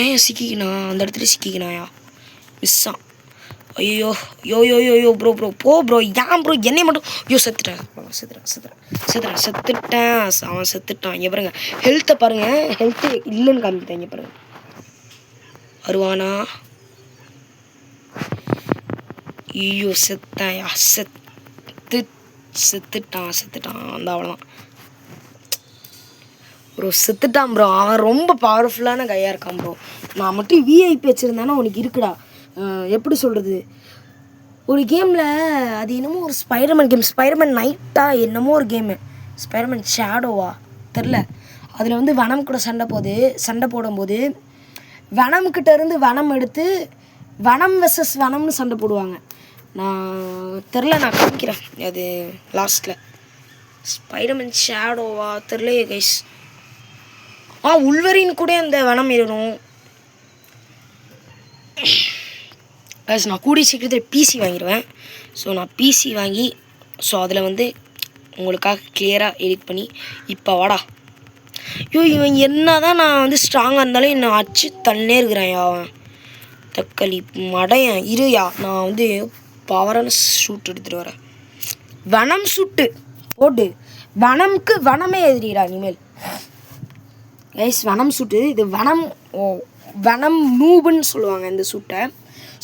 ஏன் சிக்கிக்கினா அந்த இடத்துல சிக்கிக்கினாயா? மிஸ்ஸான். ப்ரோ போ ப்ரோ. ஏன் ப்ரோ என்னை மட்டும் செத்துட்டேன். அவன் செத்துட்டான். இங்கே பாருங்க ஹெல்த்தை பாருங்க, ஹெல்த்து இல்லைன்னு காமிக்கிட்டேன். இங்கே பாருங்க வருவானா? செத்தாயா? செத்துட்டான். அந்த அவ்வளோதான் ப்ரோ, செத்துட்டான் ப்ரோ. அவன் ரொம்ப பவர்ஃபுல்லான கையாக இருக்கான் ப்ரோ. நான் மட்டும் விஐபி வச்சுருந்தேன்னா உனக்கு இருக்குடா. எப்படி சொல்கிறது, ஒரு கேமில் அது என்னமோ ஒரு ஸ்பைடர்மேன் கேம், ஸ்பைடர்மேன் நைட்டா என்னமோ ஒரு கேமு, ஸ்பைடர்மேன் ஷேடோவா தெரில. அதில் வந்து வனம் கூட சண்டை போடும்போது வனம்கிட்ட இருந்து வனம் எடுத்து வனம் வெர்சஸ் வனம்னு சண்டை போடுவாங்க. நான் தெரில, நான் காமிக்கிறேன் அது லாஸ்ட்டில். Spiderman ஷேடோவா தெரிலையே guys. உள்வரின் கூட அந்த வனம் ஏறணும் கைஸ். நான் கூடிய சீக்கிரத்தில் பிசி வாங்கிடுவேன். ஸோ நான் பிசி வாங்கி அதில் வந்து உங்களுக்காக கிளியராக எடிட் பண்ணி இப்போ வாடா. இவன் என்ன தான் நான் வந்து ஸ்ட்ராங்காக இருந்தாலும் என்னை அச்சு தள்ளே இருக்கிறேன். அவன் தக்காளி மடையன் இருயா. நான் வந்து பவரான ஷூட் எடுத்துகிட்டு வரேன். வனம் ஷூட்டு போட்டு வனம்க்கு வனமே எதிரிடா இனிமேல் கைஸ். வனம் ஷூட்டு இது வனம் நூபுன்னு சொல்லுவாங்க இந்த ஷூட்டை.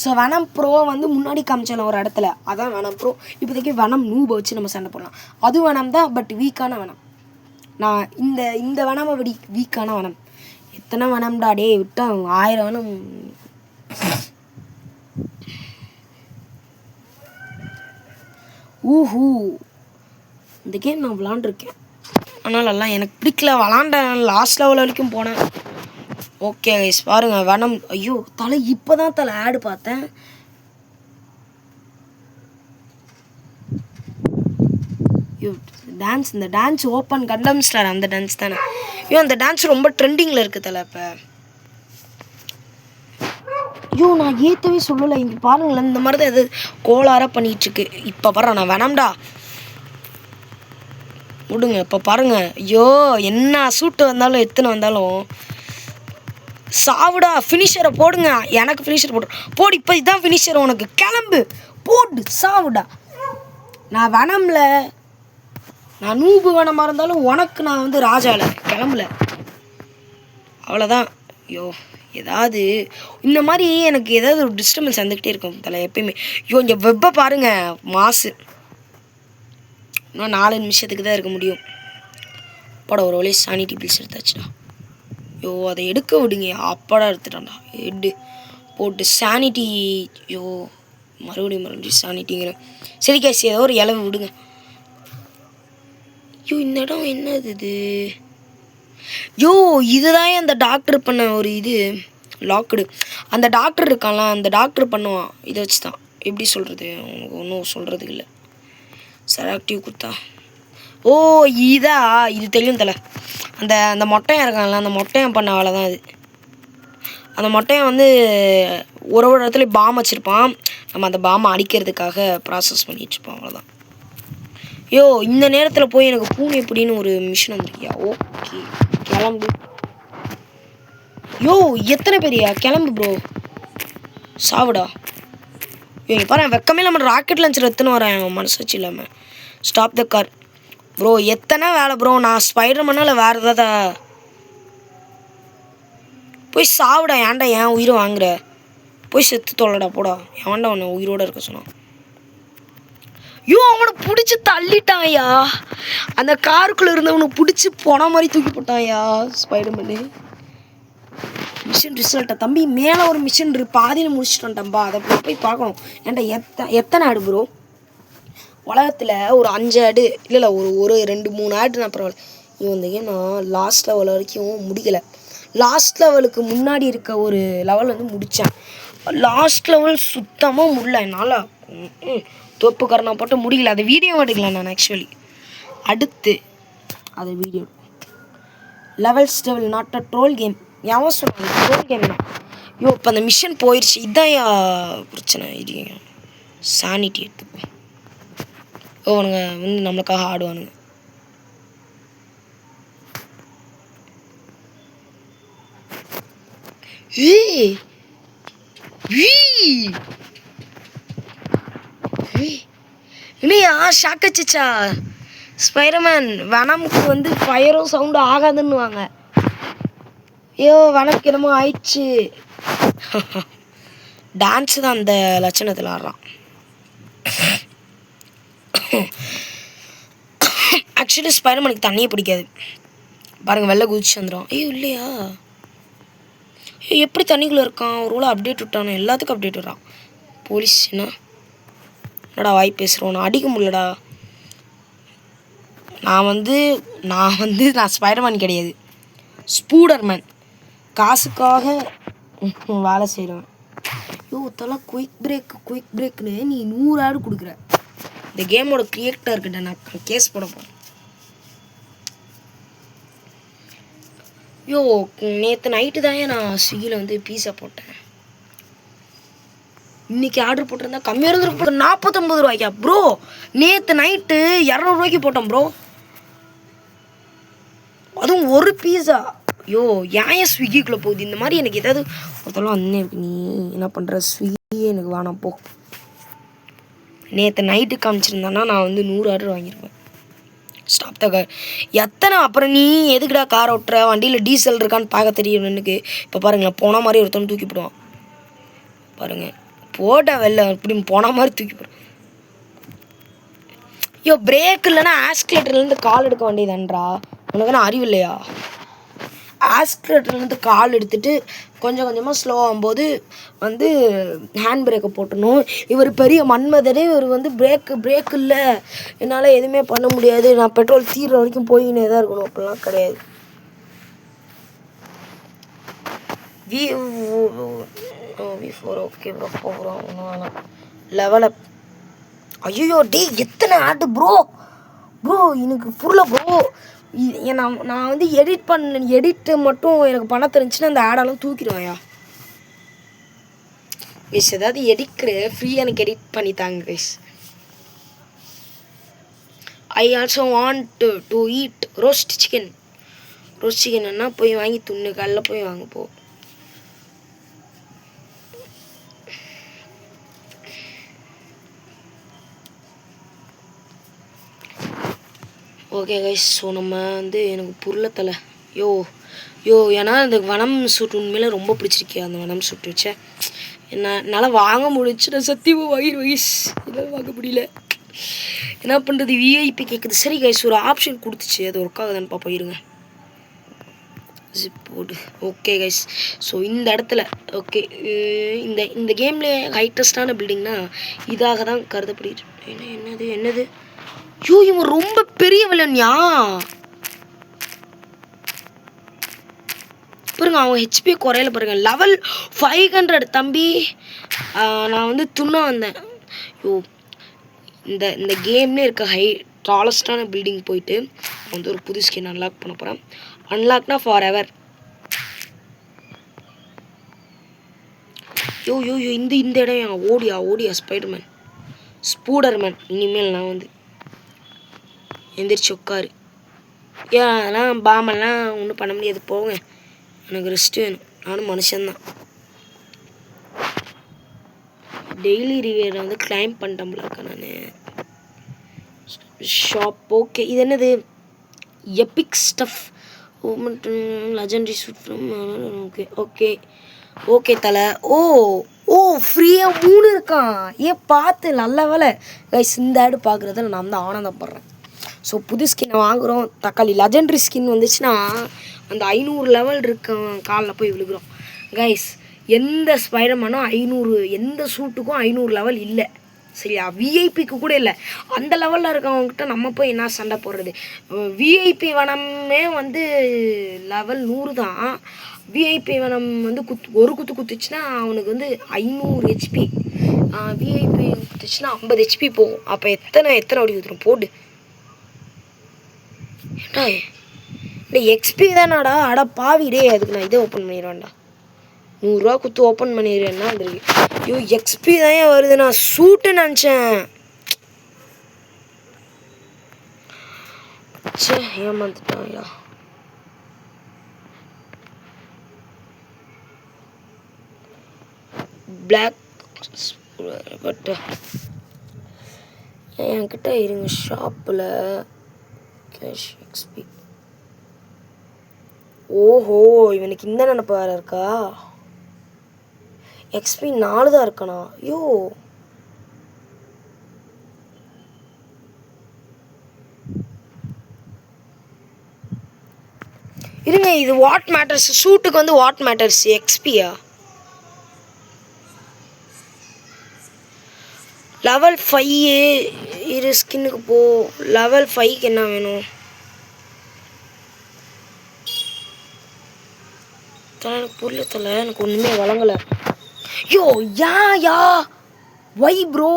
ஸோ வெனம் ப்ரோ வந்து முன்னாடி காமிச்சேன் ஒரு இடத்துல, அதான் வெனம் ப்ரோ. இப்போதைக்கு வெனம் நூபை வச்சு நம்ம சண்டை போடலாம். அது வெனம் தான், பட் வீக்கான வெனம். நான் இந்த வெனமை வீக்கான வெனம். எத்தனை வெனம்டா டே விட்டா 1000 வெனம். ஊஹூ, இந்த கேம் நான் விளாண்டுருக்கேன், ஆனால் எல்லாம் எனக்கு பிடிக்கல. விளாண்டேன், லாஸ்ட் லெவல் வரைக்கும் போனேன். ஓகே கைஸ் பாருங்கள் வெனம். ஐயோ தலை, இப்போ தான் தலை ஆடு பார்த்தேன். ஐயோ டான்ஸ், இந்த டான்ஸ் ஓப்பன் கண்டம் ஸ்டார் அந்த டான்ஸ் தானே? ஐயோ அந்த டான்ஸ் ரொம்ப ட்ரெண்டிங்கில் இருக்குது தலை இப்போ. ஐயோ நான் ஏற்றவே சொல்லலை. இங்கே பாருங்களேன், இந்த மாதிரி தான் எது கோளாராக பண்ணிகிட்ருக்கு. இப்போ பாரு நான் வேணாம்டா விடுங்க. இப்போ பாருங்கள், ஐயோ என்ன சூட்டு வந்தாலும் எத்தனை வந்தாலும் சாவுடா. ஃபினிஷரை போடுங்க, எனக்கு ஃபினிஷர் போடு. இப்போ இதுதான் ஃபினிஷர் உனக்கு, கிளம்பு போடு சாவுடா. நான் வேணாம்ல, நான் நூபு வேணாமா இருந்தாலும் உனக்கு நான் வந்து ராஜாவில் கிளம்புல, அவ்வளோதான். ஐயோ ஏதாவது இந்த மாதிரி எனக்கு ஏதாவது ஒரு டிஸ்டர்பன்ஸ் வந்துக்கிட்டே இருக்கும் தலை எப்பயுமே. ஐயோ இங்கே வெப்பை பாருங்கள், மாசு. இன்னும் 4 நிமிஷத்துக்கு தான் இருக்க முடியும். போட ஒரு வழியே சானிட்டி பில்ஸ் எடுத்தாச்சுடா. ஐயோ அதை எடுக்க விடுங்க. அப்பாடா எடுத்துட்டான்டா, எடு போட்டு சானிட்டி. ஐயோ மறுபடியும் சானிட்டிங்கிறேன். சரி கேசி ஏதோ ஒரு இலவு விடுங்க. ஐயோ இந்த இடம் என்னது இது? ஐயோ இதுதான் அந்த டாக்டர் பண்ண ஒரு இது லாக்குடு. அந்த டாக்டர் இருக்கான்ல, அந்த டாக்டர் பண்ணுவான் இதை வச்சு தான். எப்படி சொல்கிறது, உங்களுக்கு ஒன்றும் சொல்கிறதுக்கு இல்லை. செராக்டிவ் கொடுத்தா ஓ இதா, இது தெரியும் தலை. அந்த மொட்டையன் இருக்கான்ல, அந்த மொட்டையன் பண்ண வேலை தான் இது. அந்த மொட்டையன் வந்து ஒரு இடத்துல பாம் வச்சுருப்பான். நம்ம அந்த பாம்பை அடிக்கிறதுக்காக ப்ராசஸ் பண்ணிகிட்ருப்போம், அவ்வளோதான். ஐயோ இந்த நேரத்தில் போய் எனக்கு பூனை எப்படின்னு ஒரு மிஷின் வந்துருக்கியா? ஓகே கிளம்பு. யோ எத்தனை பேரியா? கிளம்பு ப்ரோ, சாவுடா. ஐயோ பாரு வெக்கமே இல்லாமல் ராக்கெட் லான்ச்சர் எத்தனை வரேன் மனசாச்சு இல்லாமல். Stop the car bro. எத்தனை வேலை ப்ரோ, நான் ஸ்பைடர் மேனால வேறு ஏதாவது போய் சாவுடா. ஏன்டா ஏன் உயிரை வாங்குற? போய் செத்து தொல்லடா போடா. ஏன்டா உன்னை உயிரோடு இருக்க சொன்னான்? ஐயோ அவனை பிடிச்சி தள்ளிட்டான்யா, அந்த காருக்குள்ளே இருந்தவனை பிடிச்சி போன மாதிரி தூக்கி போட்டான்யா ஸ்பைடர்மேனு. மிஷின் ரிசல்ட்டா தம்பி, மேலே ஒரு மிஷின் பாதியில் முடிச்சுட்டோம்டம்பா, அதை போய் பார்க்கணும். ஏன்டா எத்தனை ஆடு ப்ரோ உலகத்தில்? ஒரு 5 ஆடு இல்லை ஒரு 2-3 ஆடு நான் பரவாயில்ல. இவன் இந்த கேம் நான் லாஸ்ட் லெவல் வரைக்கும் முடிக்கலை. லாஸ்ட் லெவலுக்கு முன்னாடி இருக்க ஒரு லெவல் வந்து முடித்தேன். லாஸ்ட் லெவல் சுத்தமாக முடியல என்னால். தோப்புக்காரனா போட்டு முடியல. அதை வீடியோ எடுக்கல நான் ஆக்சுவலி. அடுத்து அதை video levels level not a troll game. எவன் சொன்னாங்க ட்ரோல் கேம் தான்? ஐயோ இப்போ அந்த மிஷன் போயிடுச்சு, இதுதான் பிரச்சனை. இது சானிட்டி எடுத்துப்போம். அவனுங்க வந்து நம்மளுக்காக ஆடுவானுங்க. இல்லையா ஷாக்கச்சிச்சா ஸ்பைடர்மேன் வெனமுக்கு வந்து ஃபயரும் சவுண்டு ஆகாதுன்னுவாங்க. ஐயோ வெனமுக்கு என்னமோ ஆயிடுச்சு. டான்ஸு தான் அந்த லட்சணத்தில் ஆடுறான். ஆக்சுவலி ஸ்பைடர்மேனுக்கு தண்ணியே பிடிக்காது. பாருங்கள் வெளில குதிச்சு வந்துடும். ஐயோ இல்லையா, எப்படி தண்ணிக்குள்ளே இருக்கான்? ஒரு வேளை அப்டேட் விட்டானோ? எல்லாத்துக்கும் அப்டேட் விட்றான். போலீஸ் என்னடா வாய் பேசுகிறோம், நான் அடிக்க முடியலடா. நான் ஸ்பைடர்மேன் கிடையாது, ஸ்பூடர்மேன். காசுக்காக வேலை செய்கிறேன். ஐயோ தலை குயிக் பிரேக்குன்னு நீ 100 ஆடு கொடுக்குற. இந்த கேமோட கிரியேட்டர்கிட்ட நான் கேஸ் போட போகிறேன். ஐயோ நேற்று நைட்டு தான் நான் ஸ்விக்கியில் வந்து பீஸா போட்டேன். இன்றைக்கி ஆர்டர் போட்டிருந்தா கம்மியாக இருந்துருக்கு. 49 ரூபாய்க்கா ப்ரோ? நேற்று நைட்டு 200 ரூபாய்க்கு போட்டோம் ப்ரோ, அதுவும் ஒரு பீஸா. ஐயோ ஏன் ஸ்விக்கிக்குள்ளே போகுது இந்த மாதிரி? எனக்கு ஏதாவது ஒருத்தெல்லாம் வந்து இருக்கு, நீ என்ன பண்ணுற? ஸ்விக்கியே எனக்கு வேணாம் போ. நேற்று நைட்டு காமிச்சிருந்தானா நான் வந்து 100 ஆர்டர் வாங்கியிருப்பேன். Stop the car. எத்தனை அப்புறம் நீ எதுக்குடா கார் ஓட்டுற? வண்டியில் டீசல் இருக்கான்னு பார்க்க தெரியும் எனக்கு. இப்போ பாருங்களேன், போன மாதிரி ஒருத்தவங்க தூக்கிவிடுவான் பாருங்கள். போட்டா வெளில இப்படி போன மாதிரி தூக்கி போகிறேன். ஐயோ பிரேக் இல்லைன்னா ஆஸ்கலேட்டர்லேருந்து கால் எடுக்க வேண்டியதான்றா. உனக்கு என்ன அறிவு இல்லையா? ஆஸ்கலேட்டர்லேருந்து கால் எடுத்துகிட்டு கொஞ்சம் கொஞ்சமாக ஸ்லோ ஆகும்போது வந்து ஹேண்ட் பிரேக்கை போட்டணும். இவர் பெரிய மன்மதனே. இவர் வந்து பிரேக் இல்லை, என்னால் எதுவுமே பண்ண முடியாது, நான் பெட்ரோல் தீர்ற வரைக்கும் போயின்னே தான் இருக்கணும், அப்படிலாம் கிடையாது. V4 ஓகே ப்ரோ, போகிறோம் ஒன்றும் வேணாம். லெவலப். ஐயோ டே எத்தனை ஆடு ப்ரோ எனக்கு புரியல ப்ரோ. நான் வந்து எடிட்டு மட்டும் எனக்கு பண்ண தெரிஞ்சுன்னா அந்த ஆடெல்லாம் தூக்கிடுவேன்யா. கைஸ் ஏதாவது எடிக்கிறேன் ஃப்ரீயாக எனக்கு எடிட் பண்ணித்தாங்க guys. I also want to eat roast chicken. Roast சிக்கன்னா போய் வாங்கி துண்ணு, காலைல போய் வாங்க போ. ஓகே கைஸ், ஸோ நம்ம வந்து எனக்கு புரியல யோ ஏன்னா இந்த வனம் சூட் உண்மையில ரொம்ப பிடிச்சிருக்கேன். அந்த வனம் சூட் வச்ச என்னால் வாங்க முடிச்சு, நான் சத்தியமாக வயசு என்னால் வாங்க முடியல. என்ன பண்ணுறது, விஐபி கேட்குது. சரி கைஸ், ஒரு ஆப்ஷன் கொடுத்துச்சு, அது ஒர்க் ஆகுதான்னு பார்ப்போம் இருங்க. ஜிப் போடு. ஓகே கைஸ், ஸோ இந்த இடத்துல ஓகே இந்த கேமில் ஹைட்டஸ்டான பில்டிங்னா இதாக தான் கருதப்படுது. என்னது ஐயோ இவன் ரொம்ப பெரிய வில்லன்யா பாருங்க. அவங்க ஹெச்பி குறையில பாருங்க. லெவல் 500 தம்பி. நான் வந்து துண்ணா வந்தேன். ஐயோ இந்த கேம்லேயே இருக்க டாலஸ்டான பில்டிங் போயிட்டு வந்து ஒரு புது ஸ்கின் அன்லாக் பண்ண போகிறேன். அன்லாக்னா ஃபார் எவர். யோ இந்த இடம் ஓடியா ஸ்பூடர்மேன். இனிமேல் நான் வந்து எந்திரிச்சு உட்காரு. அதெல்லாம் பாமெல்லாம் ஒன்றும் பண்ண முடியாது, போங்க, எனக்கு ரெஸ்ட் வேணும், நானும் மனுஷன்தான். டெய்லி ரிவியரை வந்து கிளைம் பண்ணிட்டேன் இருக்கேன் நான். Shop okay. இது என்னது, epic stuff legendary suit. Okay தலை. ஃப்ரீயாக 3 இருக்கான். பார்த்து நல்ல வேலை கைஸ். இந்த ஆடு பார்க்குறதுல நான் வந்து ஆனந்தப்படுறேன். ஸோ புது ஸ்கின்னை வாங்குகிறோம். தக்காளி லெஜெண்டரி ஸ்கின் வந்துச்சுன்னா அந்த 500 லெவல் இருக்க காலில் போய் விழுகிறோம் கைஸ். எந்த ஸ்பைடர்மேனும் 500, எந்த சூட்டுக்கும் 500 லெவல் இல்லை சரியா. விஐபிக்கு கூட இல்லை. அந்த லெவலில் இருக்கவங்ககிட்ட நம்ம போய் என்ன சண்டை போடுறது. விஐபி வனமே வந்து லெவல் 100 தான். விஐபி வனம் வந்து ஒரு குத்துச்சுன்னா அவனுக்கு வந்து 500 ஹெச்பி. விஐபி குத்துச்சுன்னா 50 ஹெச்பி போகும். அப்போ எத்தனை அடி குத்துரும் போடு. ஏண்டா இல்லை எக்ஸ்பி தானாடா. அடா பாவிடே, அதுக்கு நான் இதை ஓப்பன் பண்ணிடுவேன்டா. 100 ரூபா குத்து ஓப்பன் பண்ணிடுறேன்னா வந்துருக்கு. ஐயோ எக்ஸ்பி தான் ஏன் வருது, நான் சூட்டு நினச்சேன். ஏமாந்துட்டான்யா. பிளாக் பட் என்கிட்ட இருங்க ஷாப்பில் கேஷ் எக்ஸ்பி. ஓஹோ இவனுக்கு இந்த நினப்பு வேறு இருக்கா. எக்ஸ்பி 4 தான் இருக்கணா. ஐயோ இருங்க, இது வாட் மேட்டர்ஸ். ஷூட்டுக்கு வந்து வாட் மேட்டர்ஸ் எக்ஸ்பியா. லெவல் 5 இரு ஸ்கின்னுக்கு போ. லெவல் 5க்கு என்ன வேணும்? எனக்கு புரியல தலை, எனக்கு ஒன்றுமே வழங்கலை. யா ஒய் ப்ரோ,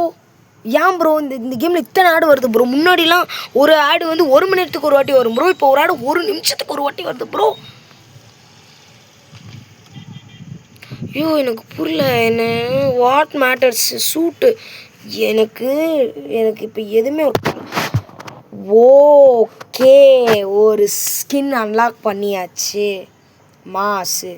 ஏன் ப்ரோ இந்த கேமில் இத்தனை ஆடு வருது ப்ரோ. முன்னாடிலாம் ஒரு ஆடு வந்து 1 மணி நேரத்துக்கு ஒரு வாட்டி வரும் ப்ரோ. இப்போ ஒரு ஆடு 1 நிமிஷத்துக்கு ஒரு வாட்டி வருது ப்ரோ. எனக்கு புரியல. என்ன வாட் மேட்டர்ஸ் சூட்டு எனக்கு இப்போ எதுவுமே. ஓகே ஒரு ஸ்கின் அன்லாக் பண்ணியாச்சு. மாசு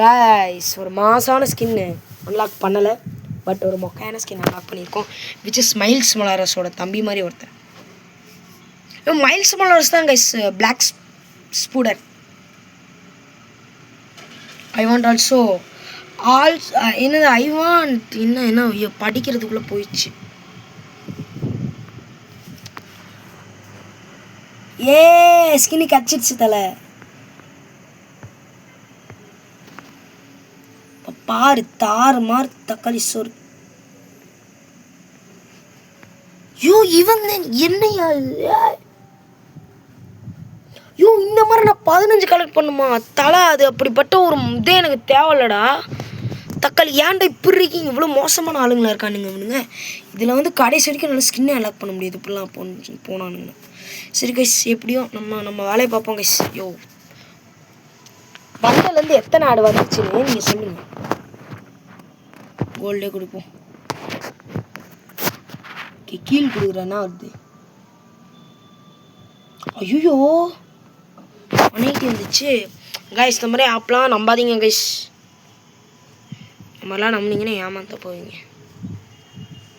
கைஸ், ஒரு மாசான ஸ்கின்னு அன்லாக் பண்ணலை. பட் ஒரு மொக்கையான ஸ்கின் அன்லாக் பண்ணியிருக்கோம். விச் இஸ் மைல்ஸ் மொலாரஸோட தம்பி மாதிரி ஒருத்தன். மைல்ஸ் மொலாரஸ் தான் guys black spider. I want also என்னது ஐ வாண்ட் என்ன படிக்கிறதுக்குள்ளே போயிடுச்சு. ஸ்கின்னி கச்சிடுச்சு தலை. பாரு தாறு மாறு தக்காளி சோறு. இவன் என்னையா இந்த மாதிரி நான் 15 கலெக்ட் பண்ணுமா தலை? அது அப்படிப்பட்ட ஒரு இதே எனக்கு தேவையில்லடா. தக்காளி ஏன்டா இப்படி இருக்கீங்க? இவ்வளோ மோசமான ஆளுங்களா இருக்கானுங்க இவனுங்க. இதில் வந்து கடைசி வரைக்கும் நல்லா ஸ்கின்னே அலாக் பண்ண முடியாது இப்படிலாம் போனானுங்க. சரி கைஸ், எப்படியும் நம்ம வேலையை பார்ப்போம் கைஸ். பண்டலேருந்து எத்தனை ஆடு வந்துச்சுன்னு நீங்கள் சொல்லுங்கள். கோல்டே கொடுப்போம். கீழ் கொடுக்குறேன்னா வருது. ஐயோ 180 வந்துச்சு கைஸ். இந்த மாதிரி ஆப்லாம் நம்பாதீங்க கைஸ். இந்த மாதிரிலாம் நம்பினீங்கன்னா ஏமாத்த போவீங்க.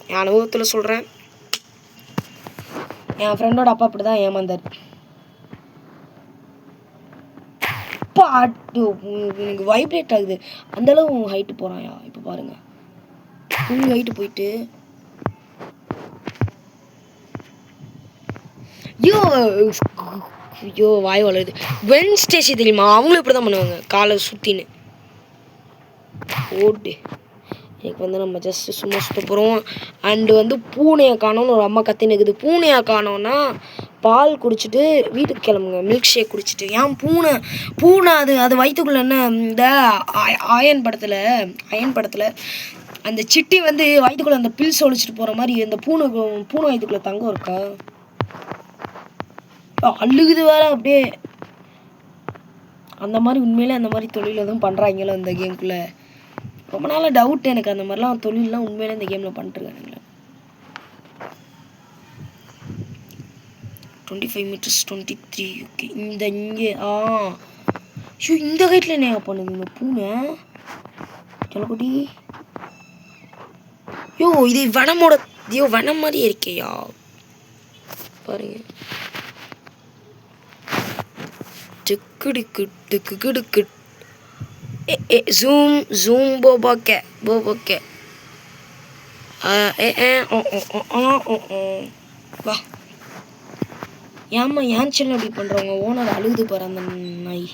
என் அனுபவத்தில் சொல்கிறேன். என் ஃப்ரெண்டோட அப்பா அப்படி தான் ஏமாந்தார். எனக்கு வைப்ரேட் ஆகுது. அந்தளவு ஹைட்டு போகிறாயா இப்போ பாருங்க. ஃபுல் ஹைட்டு போயிட்டு வாய் வளருது. வென்ஸ்டேசி தெரியுமா? அவங்களும் இப்படி தான் பண்ணுவாங்க, காலை சுற்றின்னு. ஓட்டு எனக்கு வந்து நம்ம ஜஸ்ட்டு சும்மா சுற்ற போகிறோம். அண்டு வந்து பூனையை காணோன்னு ஒரு அம்மா கத்தின்னு இருக்குது. பூனையை காணோன்னா பால் குடிச்சிட்டு வீட்டுக்கு கிளம்புங்க, மில்க் ஷேக் குடிச்சிட்டு. ஏன் பூனை அது வயிற்றுக்குள்ளே என்ன இந்த அயன் படத்தில் அந்த சிட்டி வந்து வயிற்றுக்குள்ளே அந்த பில்ஸ் ஒழிச்சிட்டு போகிற மாதிரி அந்த பூனை வயிற்றுக்குள்ளே தங்கம் இருக்கா? அழுகுது வேற அப்படியே. அந்த மாதிரி உண்மையிலே அந்த மாதிரி தொழில் எதுவும் பண்ணுறாங்களோ இந்த கேமுக்குள்ளே? ரொம்ப நாளாக டவுட் எனக்கு. அந்த மாதிரிலாம் தொழிலெலாம் உண்மையிலே இந்த கேமில் பண்ணிட்டுருக்கானுங்களே. 25 meters 23. ஓகே, இங்கே இந்த ஹைட்டில் என்ன பண்ணுது இந்த பூனை? சொல்லக்குட்டி இது வனமோட வனம் மாதிரி இருக்கேயா பாருங்க. ஜூம் போபாக்கே வா. ஏம்மா ஏன் சின்ன அப்படி பண்ணுறவங்க? ஓனர் அழுகுது பாரு அந்த நாய்.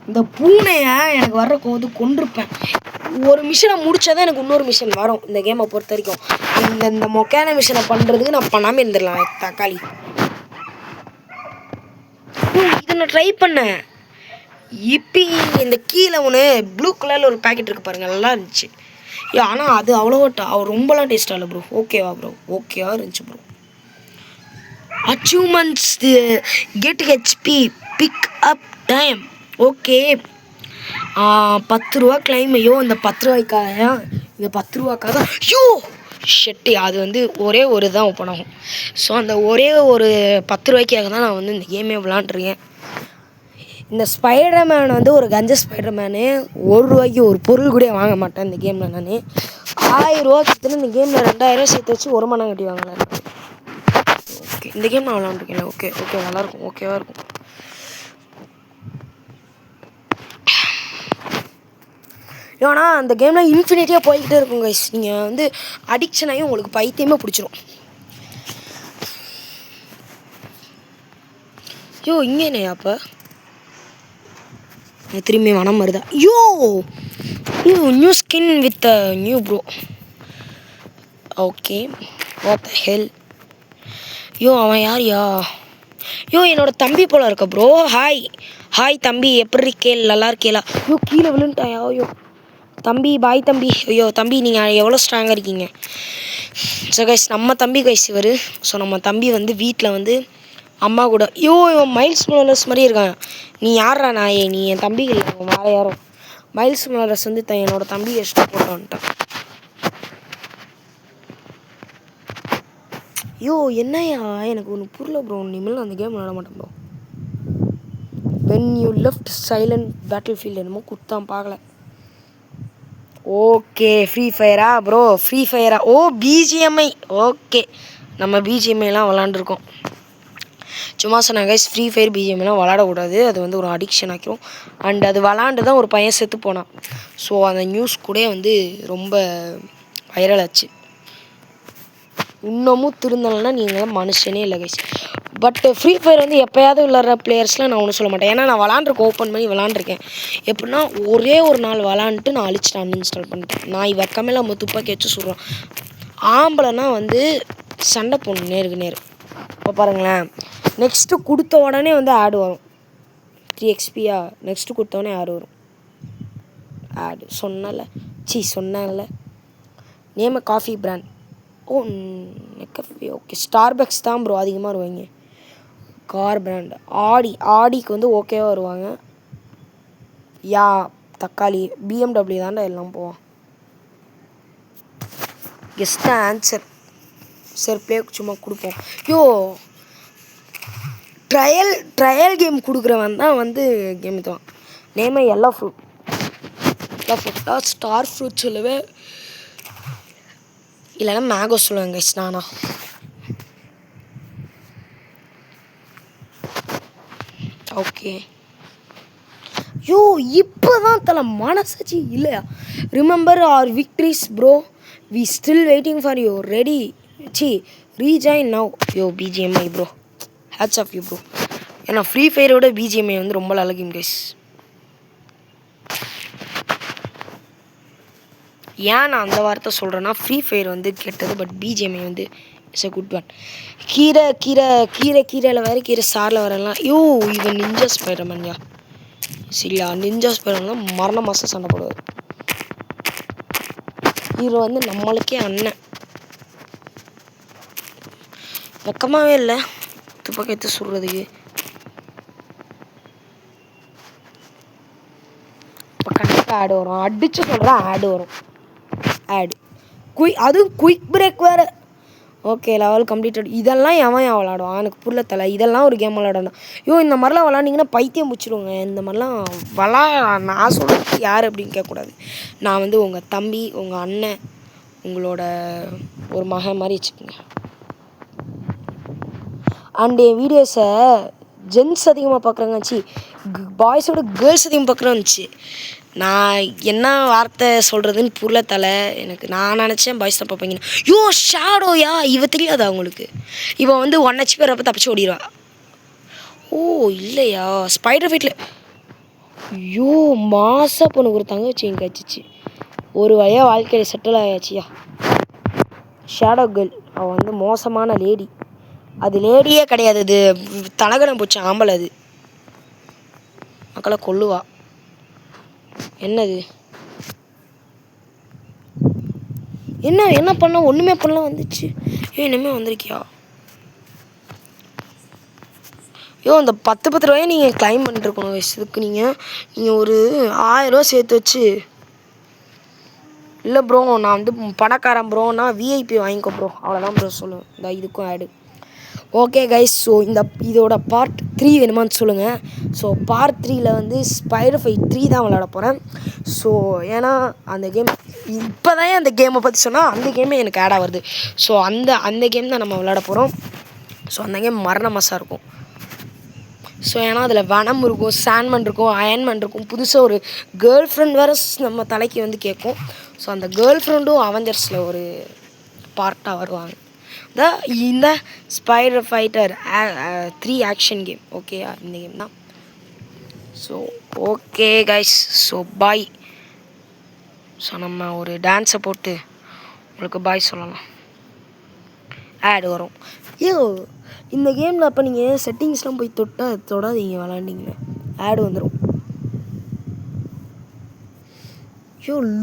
இந்த பூனையை எனக்கு வர்ற கோது கொண்டிருப்பேன். ஒரு மிஷனை முடிச்சாதான் எனக்கு இன்னொரு மிஷன் வரும் இந்த கேமை பொறுத்த வரைக்கும். இந்த மொக்கையான மிஷனை பண்ணுறதுக்கு நான் பண்ணாமல் இருந்துடலாம். தக்காளி இதை நான் ட்ரை பண்ணேன். இப்போ இந்த கீழே ஒன்று ப்ளூ கலரில் ஒரு பேக்கெட் இருக்குது பாருங்கள், நல்லா இருந்துச்சு. ஆனால் அது அவ்வளோவா ரொம்பலாம் டேஸ்ட்டாக இல்லை ப்ரோ. ஓகேவா ப்ரோ? ஓகேவா இருந்துச்சு bro. Achievements get HP pick up time. Okay, 10 ரூபா கிளைம். இந்த 10 ரூபாய்க்காக இந்த 10 ரூபாய்க்காக ஷெட்டு அது வந்து ஒரே ஒரு தான் ஓப்பன் ஆகும். ஸோ அந்த ஒரே ஒரு 10 ரூபாய்க்காக தான் நான் வந்து இந்த கேமே விளாண்டுருக்கேன். இந்த ஸ்பைடர்மேன் வந்து ஒரு கஞ்ச ஸ்பைடர்மேனு 1 ரூபாய்க்கு ஒரு பொருள் கூட வாங்க மாட்டேன் இந்த கேமில். நான் 1000 ரூபா கொடுத்துன்னு இந்த கேமில் 2000 சேர்த்து வச்சு 1 மணி நேரம் கட்டி வாங்கலாம். ஓகே, இந்த கேம் நான் விளாண்டுருக்கேன். ஓகே நல்லாயிருக்கும். ஓகேவா இருக்கும். ஏன்னா அந்த கேமில் இன்ஃபினிட்டியாக போய்கிட்டே இருக்கும் கைஸ். நீங்கள் வந்து அடிக்ஷன் ஆகி உங்களுக்கு பைத்தியமே பிடிச்சிரும். இங்கே என்னையா அப்போ திரும்பி வனம் வருதா? New skin with new bro. Okay, what the hell. அவன் யார்யா? என்னோட தம்பி போல இருக்க ப்ரோ. ஹாய் தம்பி, எப்படி இருக்கேள்? நல்லா இருக்கேலா? கீழே விழுந்துட்டாயா? தம்பி பாய் தம்பி. தம்பி நீங்கள் எவ்வளோ ஸ்ட்ராங்காக இருக்கீங்க. ஸோ கைஸ், நம்ம தம்பி கைஸ் இவர். ஸோ நம்ம தம்பி வந்து வீட்டில் வந்து அம்மா கூட இவன் மைல்ஸ் மொரலஸ் மாதிரி இருக்கான். நீ யாரா நாயே? நீ என் தம்பி இல்லை, வேறு யாரும். மைல்ஸ் மொரலஸ் வந்து என்னோட தம்பி எஸ்ட்டு போட்டு வந்துட்டான். என்னையா எனக்கு ஒன்று புரியல ப்ரோ. இனிமேல் அந்த கேம் விளாட மாட்டேன் bro. When you left silent battlefield என்னமோ கொடுத்தான் பார்க்கல. ஓகே, ஃப்ரீ ஃபயரா ப்ரோ? ஃப்ரீ ஃபயரா? பிஜிஎம்ஐ. ஓகே, நம்ம பிஜிஎம்ஐலாம் விளாண்டுருக்கோம். சும்மா சொன்னாங்க கைஸ், ஃப்ரீ ஃபயர் பிஜிஎம்லாம் விளாடக்கூடாது, அது வந்து ஒரு அடிக்ஷன் ஆக்கிரும். அண்ட் அது விளாண்டு தான் ஒரு பையன் செத்து போனான். ஸோ அந்த நியூஸ் கூட வந்து ரொம்ப வைரல் ஆச்சு. இன்னமும் திருந்தலைன்னா நீங்கள் மனுஷனே இல்லை கைஸ். பட் ஃப்ரீ ஃபயர் வந்து எப்போயாவது விளாட்ற பிளேயர்ஸ்லாம் நான் ஒன்றும் சொல்ல மாட்டேன். ஏன்னா நான் விளாண்டுருக்கேன், ஓப்பன் பண்ணி விளாண்டுருக்கேன். எப்படின்னா ஒரே ஒரு நாள் விளாண்டுட்டு நான் அழிச்சிட்டு அன்இன்ஸ்டால் பண்ணிட்டேன். நான் வெக்கமே நம்ம துப்பாக்கி வச்சு சொல்கிறோம். ஆம்பளைனா வந்து சண்டை போடணும் நேருக்கு நேர். இப்போ பாருங்களேன், நெக்ஸ்ட்டு கொடுத்த உடனே வந்து ஆடு வரும். 3 XPயா நெக்ஸ்ட்டு கொடுத்த உடனே ஆடு வரும். ஆடு சொன்னல நேம் காஃபி பிராண்ட். ஓ நெக்கஃபி, ஓகே. ஸ்டார்பக்ஸ் தான் ப்ரோ அதிகமாக வருவாங்க. கார் பிராண்ட் ஆடிக்கு வந்து ஓகேவாக வருவாங்க. தக்காளி BMW தாண்டா எல்லாம் போவான். கெஸ்ட் ஆன்சர் சரி ப்ளே சும்மா கொடுப்போம். ட்ரையல் கேம் கொடுக்குறவன் தான் வந்து கேம் தான். நேமே எல்லா ஃப்ரூட்டா ஸ்டார் ஃப்ரூட் சொல்லுவேன், இல்லைன்னா மேங்கோ சொல்லுவேன் கைஸ் நானா. ஓகே இப்போ தான் தலை மனசாச்சு இல்லையா? Remember our victories bro, we still waiting for you. Ready rejoin now. BGMI bro, hats off you bro. ஏன்னா ஃப்ரீ ஃபயரோட பிஜிஎம்ஐ வந்து ரொம்ப நல்ல கேம் கைஸ். ஏன் நான் அந்த வார்த்தை சொல்கிறேன்னா, ஃப்ரீ ஃபயர் வந்து கெட்டது, பட் பிஜிஎம்ஐ வந்து இட்ஸ் அ குட் ஒன். கீரையில் வேறு கீரை சாரில் வரலாம். இவன் நிஞ்சா ஸ்பைடர்மேன்யா. சரியா, நிஞ்சா ஸ்பைடர்மேன் மரண மாதம் சண்டை போடுவார். இவர் வந்து நம்மளுக்கே அண்ணன். வெக்கமாகவே இல்லை துப்பாக்கி எடுத்து சுடுறதுக்கு. இப்போ கண்டிப்பாக ஆடு வரும், அடிச்சு சொல்கிறேன் ஆடு வரும். அதுவும் குயிக் பிரேக் வேறு. Okay level completed. இதெல்லாம் எவன் விளாடுவான் எனக்கு புரியல தலை. இதெல்லாம் ஒரு கேம் விளாடணும். இந்த மாதிரிலாம் விளாண்டிங்கன்னா பைத்தியம் பிடிச்சிடுவோங்க. இந்த மாதிரிலாம் நான் சொல்கிறது யார் அப்படின்னு கேட்கக்கூடாது. நான் வந்து உங்கள் தம்பி, உங்கள் அண்ணன், உங்களோட ஒரு மகன் மாதிரி வச்சுக்கோங்க. அண்ட் என் வீடியோஸை ஜென்ஸ் அதிகமாக பார்க்குறாங்க, பாய்ஸோட கேர்ள்ஸ் அதிகமாக பார்க்குறாந்துச்சு. நான் என்ன வார்த்தை சொல்கிறதுன்னு புரியல தலை எனக்கு. நான் நினச்சேன் பாய்ஸ் தான் பார்ப்பீங்க. ஷேடோயா இவ தெரியாதா உங்களுக்கு? இவன் வந்து 1 HP வரப்போ தப்பிச்சு ஓடிடுவா. இல்லையா ஸ்பைடர் ஃபைட்டில் மாசா பொண்ணுக்கு ஒரு தங்கச்சி எங்கே ஆச்சிச்சு. ஒரு வழியாக வாழ்க்கையில் செட்டில் ஆயாச்சியா. ஷேடோ கேர்ள் அவள் வந்து மோசமான லேடி. அது லேடியே கிடையாது, அது தலகணம் போச்சு ஆம்பளை. அது மக்களை கொல்லுவா. என்னது என்ன பண்ண ஒன்றுமே பண்ணலாம் வந்துச்சு. இனிமே வந்திருக்கியா? அந்த 10 ரூபாயை நீங்கள் கிளைம் பண்ணிட்டுருக்கணும் வயசுக்கு. நீங்கள் ஒரு 1000 ரூபா சேர்த்து வச்சு. இல்லை ப்ரோ நான் வந்து பணக்காரன் ப்ரோ, நான் விஐபி வாங்கிக்கோ ப்ரோ, அவ்வளோதான் ப்ரோ சொல்லுவேன். இந்த இதுக்கும் ஆடு. ஓகே கைஸ், ஸோ இதோட பார்ட் 3 வேணுமான்னு சொல்லுங்கள். ஸோ பார்ட் 3ல் வந்து ஸ்பைடர் ஃபைட் 3 தான் விளாட போகிறேன். ஸோ ஏன்னா அந்த கேம் இப்போ தான் அந்த கேமை பற்றி சொன்னால் அந்த கேமே எனக்கு ஆடாக வருது. ஸோ அந்த கேம் தான் நம்ம விளாட போகிறோம். ஸோ அந்த கேம் மரண மாசாக இருக்கும். ஸோ ஏன்னா அதில் வனம் இருக்கும், சாண்ட்மேன் இருக்கும், அயன்மேன் இருக்கும், புதுசாக ஒரு கேர்ள் ஃப்ரெண்ட் வேறு நம்ம தலைக்கு வந்து கேட்கும். ஸோ அந்த கேர்ள் ஃப்ரெண்டும் அவெஞ்சர்ஸில் ஒரு பார்ட்டாக வருவாங்க. இந்த ஸ்பைடர் ஃபைட்டர் 3 ஆக்ஷன் கேம். ஓகேயா, இந்த கேம் தான். So okay guys, so bye. So நம்ம ஒரு டான்ஸை போட்டு உங்களுக்கு பாய் சொல்லலாம். ஆடு வரும். இந்த கேமில் அப்போ நீங்கள் செட்டிங்ஸ்லாம் போய் தொடாதீங்க விளாண்டிங்க, ஆடு வந்துடும்.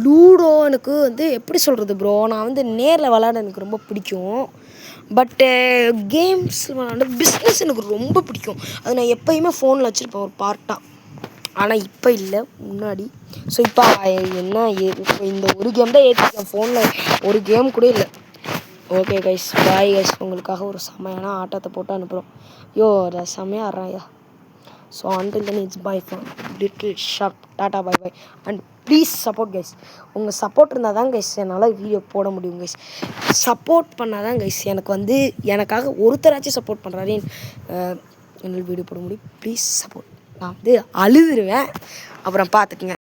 லூடோ எனக்கு வந்து எப்படி சொல்கிறது ப்ரோ, நான் வந்து நேரில் விளாட எனக்கு ரொம்ப பிடிக்கும். பட்டு கேம்ஸ் விளாட பிஸ்னஸ் எனக்கு ரொம்ப பிடிக்கும். அது நான் எப்போயுமே ஃபோனில் வச்சுருப்பேன் ஒரு பார்ட்டாக. ஆனால் இப்போ இல்லை, முன்னாடி. ஸோ இப்போ என்ன இப்போ இந்த ஒரு கேம் தான் ஏற்றிருக்கேன் ஃபோனில், ஒரு கேம் கூட இல்லை. Okay guys, bye guys. உங்களுக்காக ஒரு செம்மையான ஆட்டத்தை போட்டு அனுப்புகிறோம். செம்மையாக ஆடுறாயா. So until then it's bye from Little Shop. டாட்டா bye bye and please support guys. உங்கள் சப்போர்ட் இருந்தால் தான் கைஸ் என்னால் வீடியோ போட முடியும் கைஸ். சப்போர்ட் பண்ணால் தான் கைஸ் எனக்காக ஒருத்தராச்சும் சப்போர்ட் பண்ணுறாரு என்னால் வீடியோ போட முடியும். Please support. நான் அழுதுருவேன், அப்புறம் பார்த்துக்குங்க.